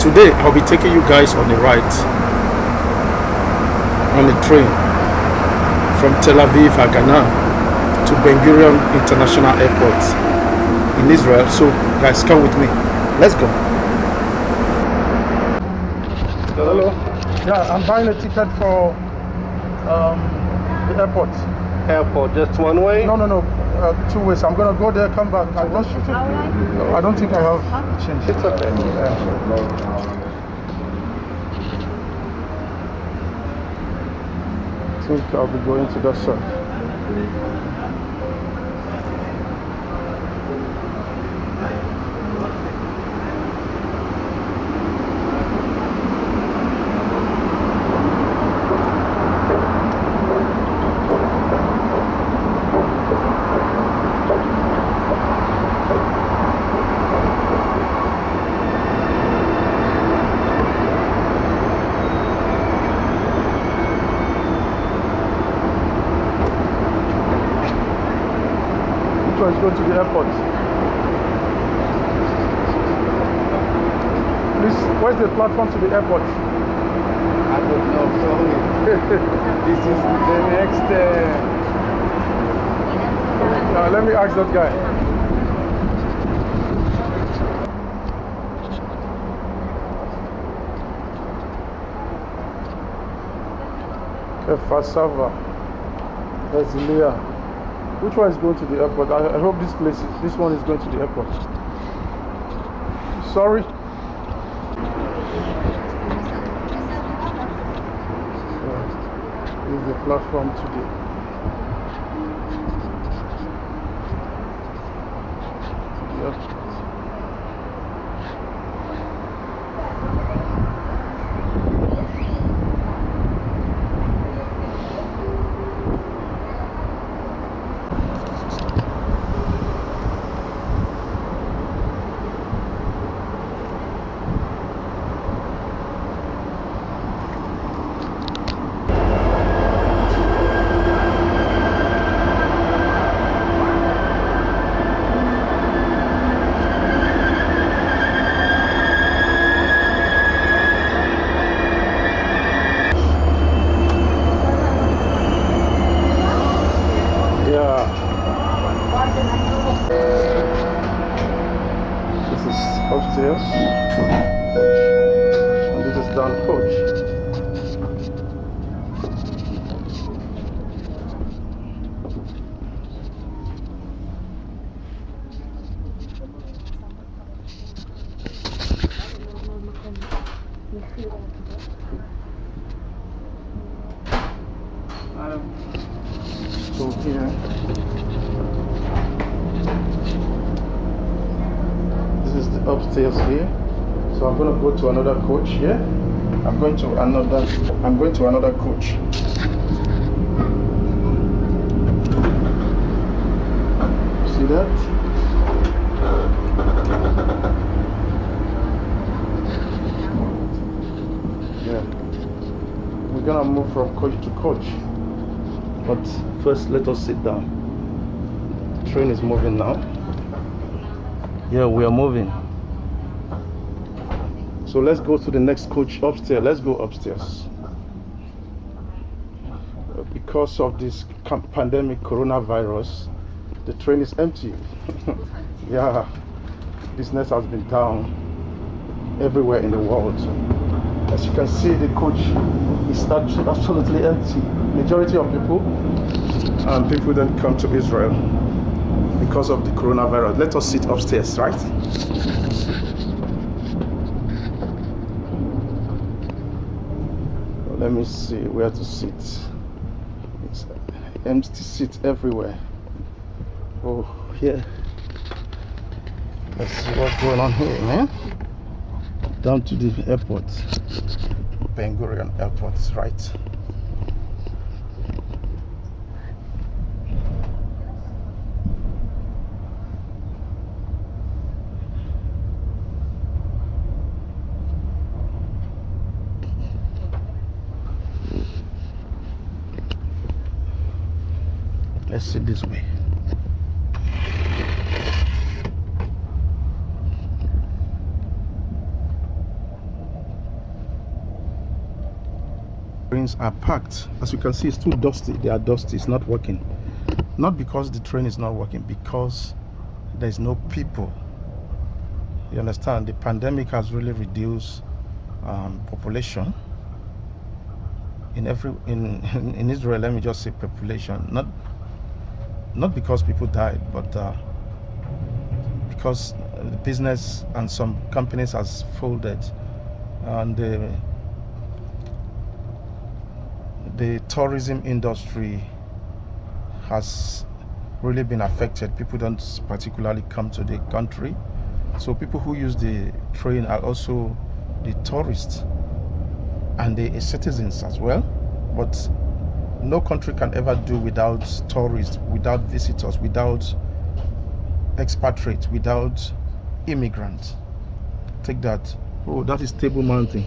Today I'll be taking you guys on a ride on a train from Tel Aviv, Hagana to Ben Gurion International Airport in Israel. So guys, come with me. Let's go. Hello. Yeah, I'm buying a ticket for the airport. Airport, just one way? No, 2 ways. I'm gonna go there, come back. I don't think I have change. It's okay. I think I'll be going to that side. Let's go to the airport. Please, where's the platform to the airport? I don't know, sorry. This is the next... Let me ask that guy. Kefasava, Brasilia. Which one is going to the airport? I hope this one is going to the airport. Sorry. So, this is the platform to the airport. Upstairs, and this is down coach. So here, this is the upstairs here. So I'm going to go to another coach here. I'm going to another coach. See that? Yeah. We're gonna move from coach to coach. But first let us sit down. The train is moving now. Yeah, we are moving. So let's go to the next coach upstairs. Let's go upstairs. Because of this pandemic coronavirus, the train is empty. Yeah, business has been down everywhere in the world. As you can see, the coach is absolutely empty. Majority of people don't come to Israel because of the coronavirus. Let us sit upstairs, right? Let me see where to sit. It's empty seats everywhere. Oh, here. Let's see what's going on here, man. Down to the airport. Ben Gurion Airport, right? Let's sit this way. trains are packed. As you can see, it's too dusty. They are dusty. It's not working. Not because the train is not working, because there's no people. You understand? The pandemic has really reduced population in in Israel. Let me just say population, not because people died, but because the business and some companies has folded, and the tourism industry has really been affected. People don't particularly come to the country, so people who use the train are also the tourists and the citizens as well. But no country can ever do without tourists, without visitors, without expatriates, without immigrants. Take that. Oh, that is Table Mountain.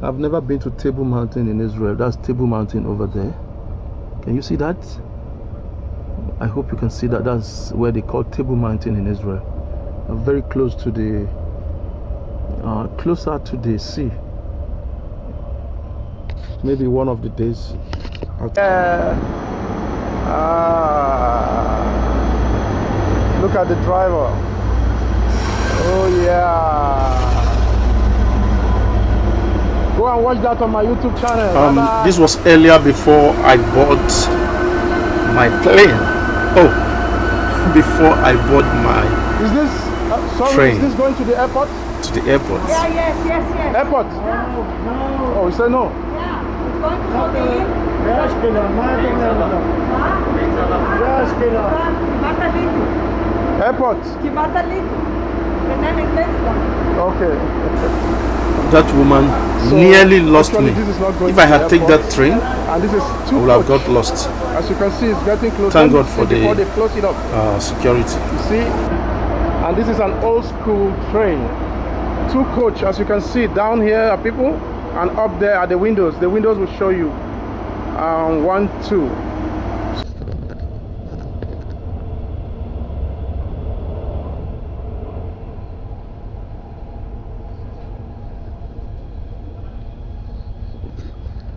I've never been to Table Mountain in Israel. That's Table Mountain over there. Can you see that? I hope you can see that. That's where they call Table Mountain in Israel. Very close to the closer to the sea. Maybe one of the days. Look at the driver. Oh yeah. Go and watch that on my YouTube channel. This was earlier before I bought my plane. Oh, before I bought my train. Is this going to the airport? To the airport. Yeah, yes. Airport? No. Oh, you say no? Yeah, it's going to Modi'in. Airport. כמעט עליתי. ונן את this one. Okay. That woman nearly lost me. If I had taken that train, and this is I would have got lost. As you can see, it's getting closer. Thank God for before they close it up. Security. You see, and this is an old school train. Two coach, as you can see, down here are people, and up there are the windows. The windows will show you 1, 2.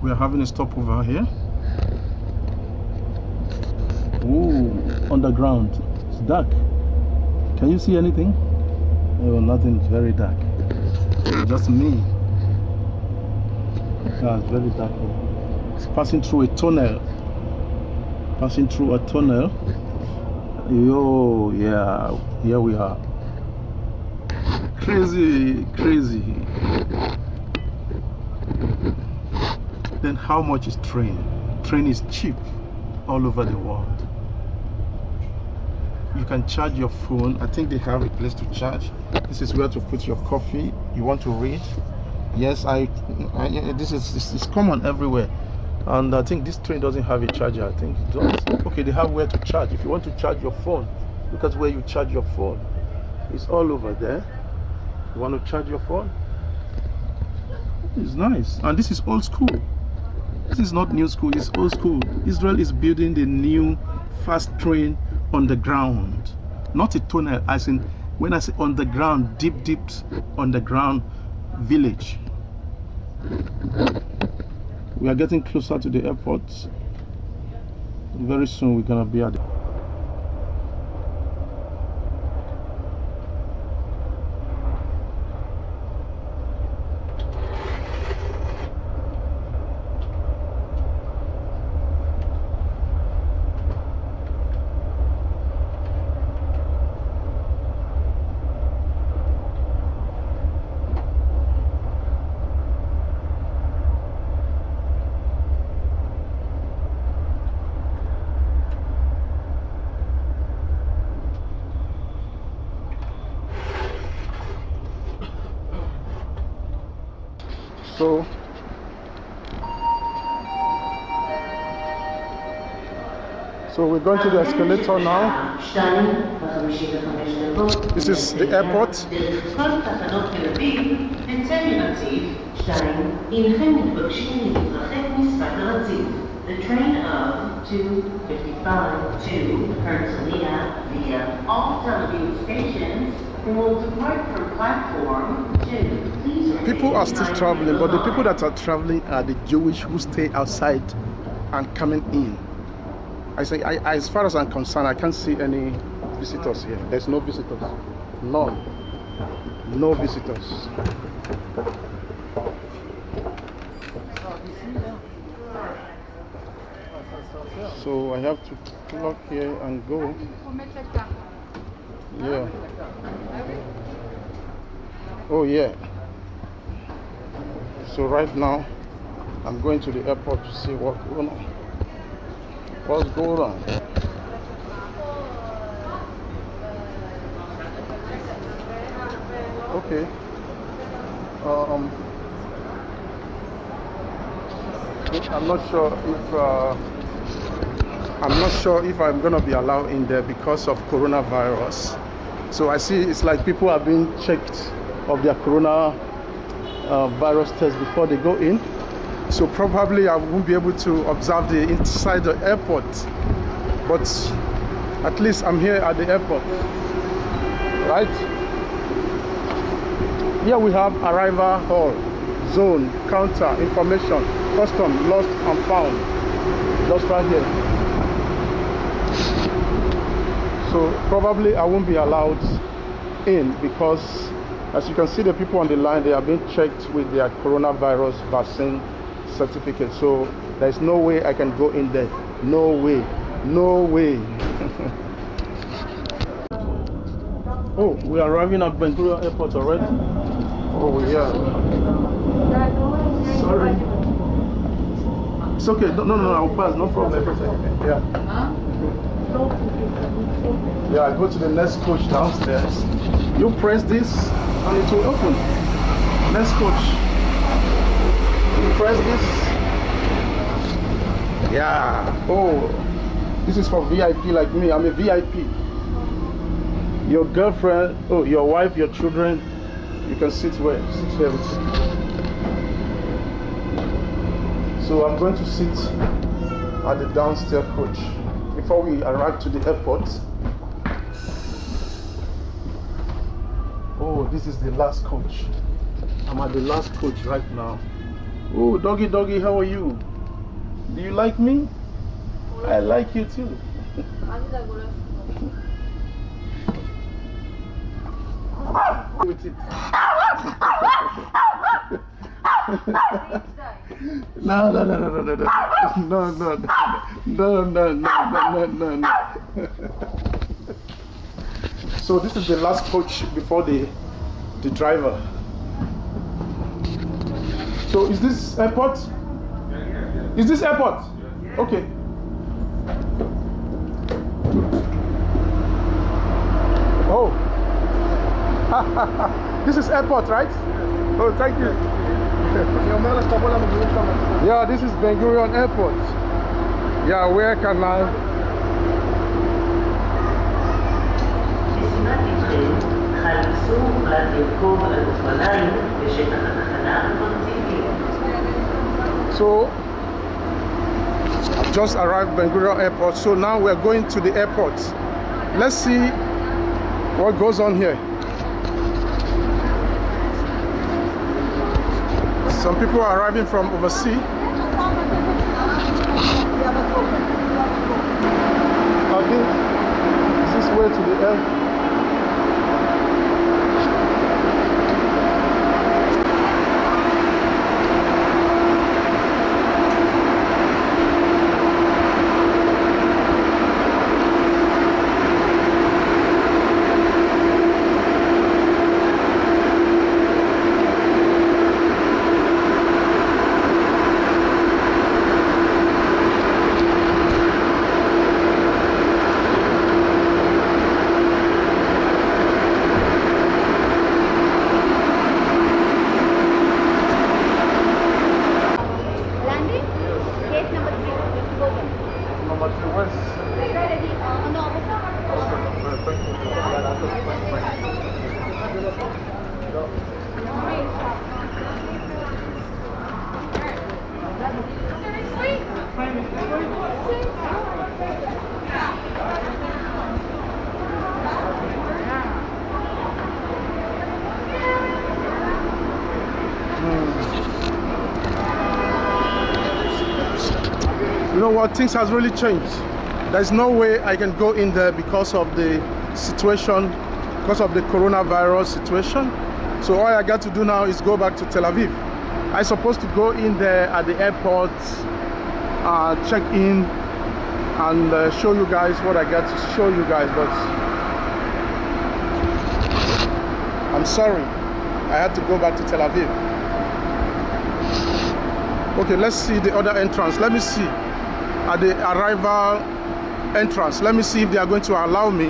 We are having a stopover here. Ooh, underground. It's dark. Can you see anything? Oh, nothing. It's very dark. Just me. Yeah, it's very dark here. It's passing through a tunnel. Passing through a tunnel. Yo, yeah. Here we are. Crazy, crazy. Then how much is train? Train is cheap all over the world. You can charge your phone. I think they have a place to charge. This is where to put your coffee. You want to read? Yes, this is common everywhere. And I think this train doesn't have a charger. I think it does. Okay, they have where to charge. If you want to charge your phone, look at where you charge your phone. It's all over there. You want to charge your phone? It's nice. And this is old school. This is not new school, it's old school. Israel is building the new fast train on the ground. Not a tunnel, as in, when I say on the ground, deep underground village. We are getting closer to the airport. Very soon we're gonna be at the So we're going to the escalator now. This is the airport. The train of 2:55 to Herzliya via all Tel Aviv stations will depart from platform 2. Please remain People are still behind traveling, the but the line. people that are traveling are the Jewish who stay outside and coming in. I say, as far as I'm concerned, I can't see any visitors here. There's no visitors. None. No visitors. So I have to clock here and go. Yeah. Oh yeah. So right now I'm going to the airport to see what's going on. What's going on? Okay. I'm not sure if I'm gonna be allowed in there because of coronavirus. So I see it's like people are being checked of their corona virus test before they go in. So probably I won't be able to observe the inside the airport. But at least I'm here at the airport, right? Here we have arrival hall, zone, counter, information, custom, lost and found. Just right here. So probably I won't be allowed in because as you can see the people on the line, they are being checked with their coronavirus vaccine certificate. So there's no way I can go in there. No way. No way. Oh, we are arriving at Ben Gurion Airport already. Oh yeah. Sorry. It's okay. No, I'll pass. No problem. Yeah. Yeah, I go to the next coach downstairs. You press this and it will open. Next coach. You press this. Yeah. Oh, this is for VIP like me. I'm a VIP. Your girlfriend, oh, your wife, your children, you can sit where? Sit here with you. So I'm going to sit at the downstairs coach before we arrive to the airport. Oh, this is the last coach. I'm at the last coach right now. Oh, doggy, how are you? Do you like me? I like you too. With it. No. So this is the last coach before the driver. So is this airport? Is this airport? Okay. Oh. This is airport, right? Oh, thank you. Yeah, this is Ben Gurion Airport. Yeah, where can I? So, I've just arrived Ben Gurion Airport. So now we're going to the airport. Let's see what goes on here. Some people are arriving from overseas. I think this is way to the air. know what, things has really changed. There's no way I can go in there because of the situation, because of the coronavirus situation. So all I got to do now is go back to Tel Aviv. I'm supposed to go in there at the airport, check in, and show you guys what I got to show you guys, but I'm sorry, I had to go back to Tel Aviv. Okay, let's see the other entrance. Let me see at the arrival entrance. Let me see if they are going to allow me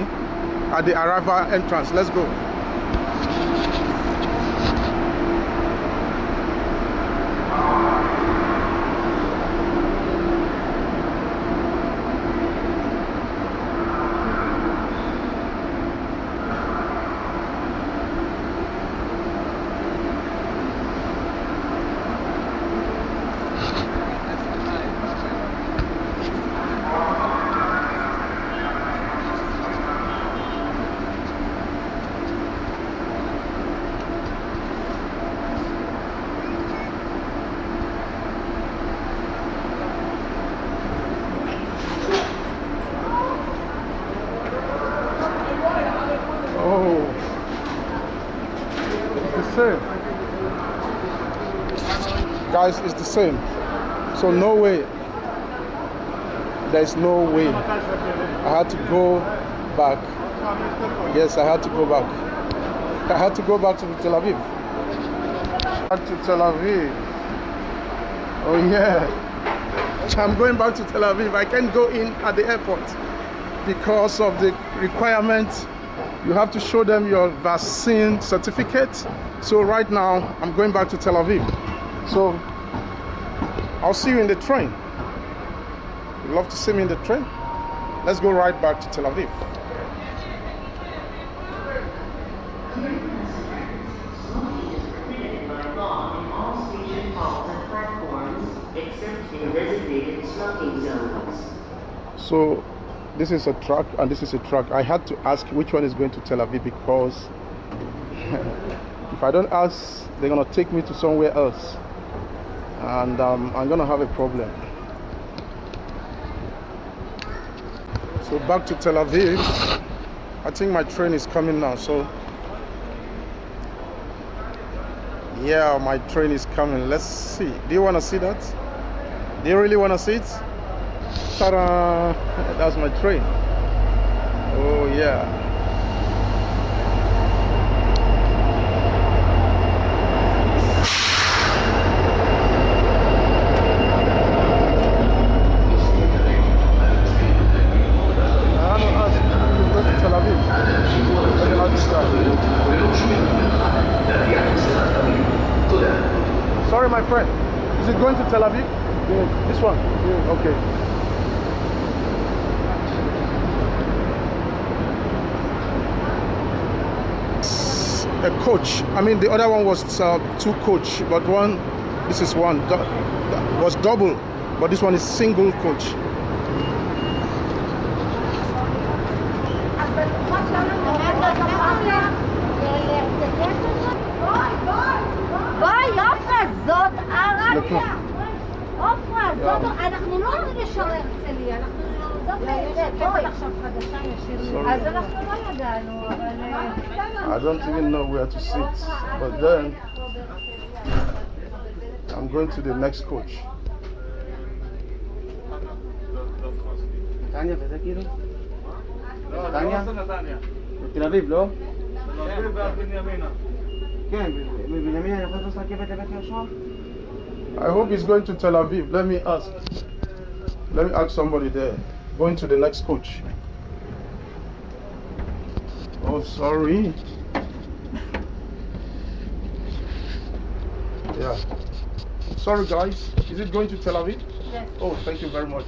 at the arrival entrance. Let's go. Guys, it's the same. So no way. There's no way. I had to go back. Yes, I had to go back. I had to go back to Tel Aviv. Back to Tel Aviv. Oh yeah. I'm going back to Tel Aviv. I can't go in at the airport because of the requirement. You have to show them your vaccine certificate. So right now, I'm going back to Tel Aviv. So I'll see you in the train. You'd love to see me in the train? Let's go right back to Tel Aviv. So this is a truck and this is a truck. I had to ask which one is going to Tel Aviv because if I don't ask, they're gonna take me to somewhere else, and I'm gonna have a problem. So back to Tel Aviv. I think my train is coming now. So yeah, my train is coming. Let's see. Do you want to see that? Do you really want to see it? Ta-da! That's my train. Oh yeah. Sorry, my friend. Is it going to Tel Aviv? Yeah. This one? Yeah. Okay. A coach. I mean, the other one was two coach, but one, this is one, was double, but this one is single coach. אנחנו לא נשאר הרצליה, זאת עכשיו חדשה ישיר, אז אנחנו לא ידענו, אבל... I don't even know where to sit, but then I'm going to the next coach. נתניה וזה כאילו? נתניה? בתל אביב, לא? תל אביב ועד בנימינה. כן, בבנימינה יכול לעשות רכבת לבית יהושע? I hope he's going to Tel Aviv. Let me ask somebody there. Going to the next coach. Oh, sorry. Yeah. Sorry, guys. Is it going to Tel Aviv? Yes. Oh, thank you very much.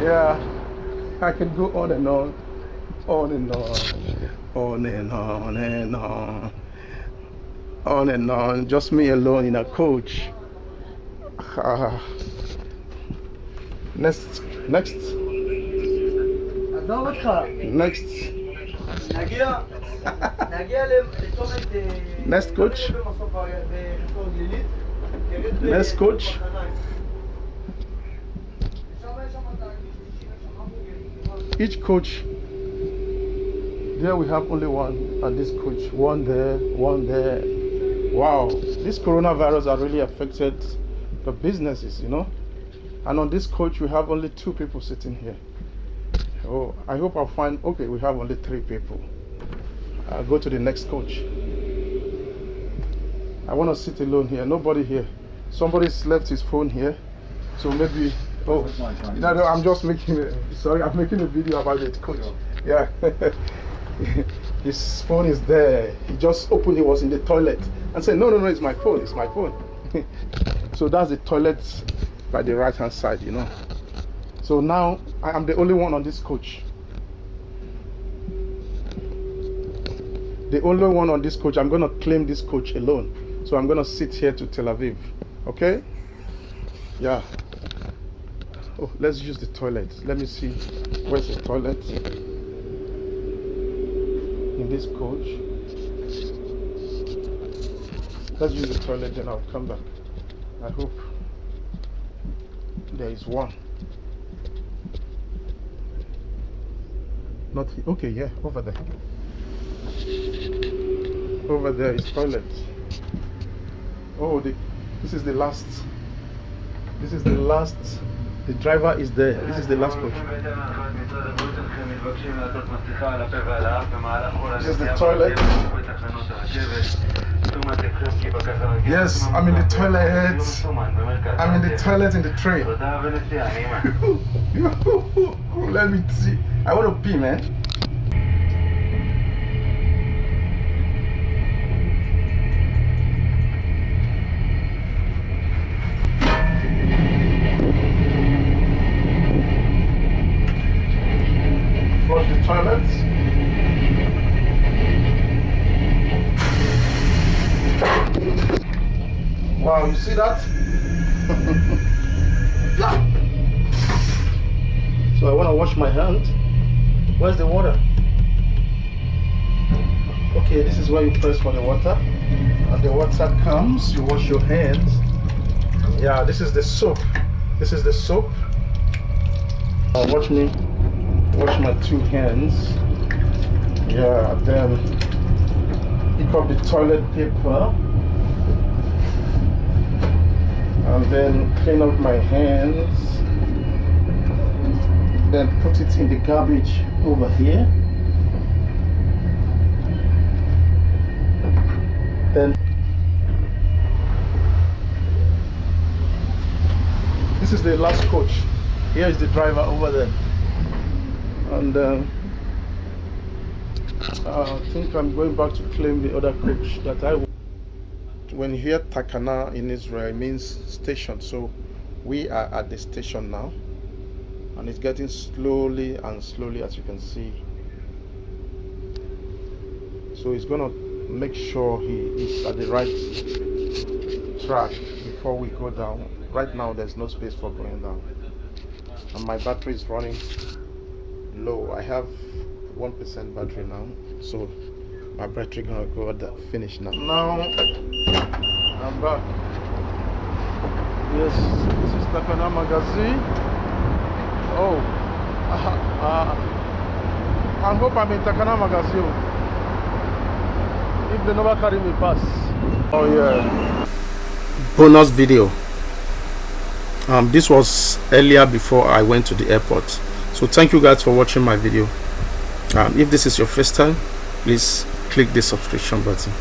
Yeah. I can go on and on. On and on. On and on and on. On and on, just me alone in a coach. Next. Next. Next coach. Next coach. Each coach, there we have only one, and this coach, one there, one there. Wow, this coronavirus has really affected the businesses, you know. And on this coach, we have only 2 people sitting here. Oh, I hope I'll find, okay, we have only 3 people. I'll go to the next coach. I want to sit alone here, nobody here. Somebody's left his phone here, so maybe, oh, no, I'm just making sorry, I'm making a video about it, coach. Yeah. His phone is there. He just opened, he was in the toilet and said, no, it's my phone, it's my phone. So that's the toilet by the right hand side, you know. So now I am the only one on this coach. The only one on this coach. I'm going to claim this coach alone. So I'm going to sit here to Tel Aviv. Okay? Yeah. Oh, let's use the toilet. Let me see. Where's the toilet? In this coach. Let's use the toilet, then I'll come back. I hope there is one. Not here. Okay, yeah, over there. Over there is toilet. Oh, this is the last. This is the last. The driver is there. This is the last coach. This is the toilet. Yes, I'm in the toilet. I'm in the toilet in the train. Let me see. I want to pee, man. Flush the toilets. Wow, you see that? So I want to wash my hand. Where's the water? Okay, this is where you press for the water. And the water comes, you wash your hands. Yeah, this is the soap. This is the soap. Watch me wash my 2 hands. Yeah, then pick up the toilet paper. And then clean up my hands. Then put it in the garbage over here. Then this is the last coach. Here is the driver over there. And I think I'm going back to claim the other coach that I. When you hear Takana in Israel, it means station. So we are at the station now, and it's getting slowly and slowly, as you can see. So he's gonna make sure he is at the right track before we go down. Right now there's no space for going down, and my battery is running low. I have 1% battery now, so my battery gonna go at the finish now. Now I'm back. Yes, this is Takana Magazine. Oh, I hope I'm in Takana Magazine. If they never carry me pass. Oh yeah. Bonus video. This was earlier before I went to the airport. So thank you guys for watching my video. If this is your first time, please click the subscription button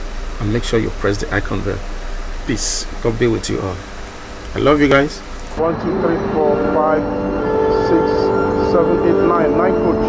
and make sure you press the icon bell. Peace. God be with you all. I love you guys. 1, 2, 3, 4, 5, 6, 7, 8, 9. 9 coach.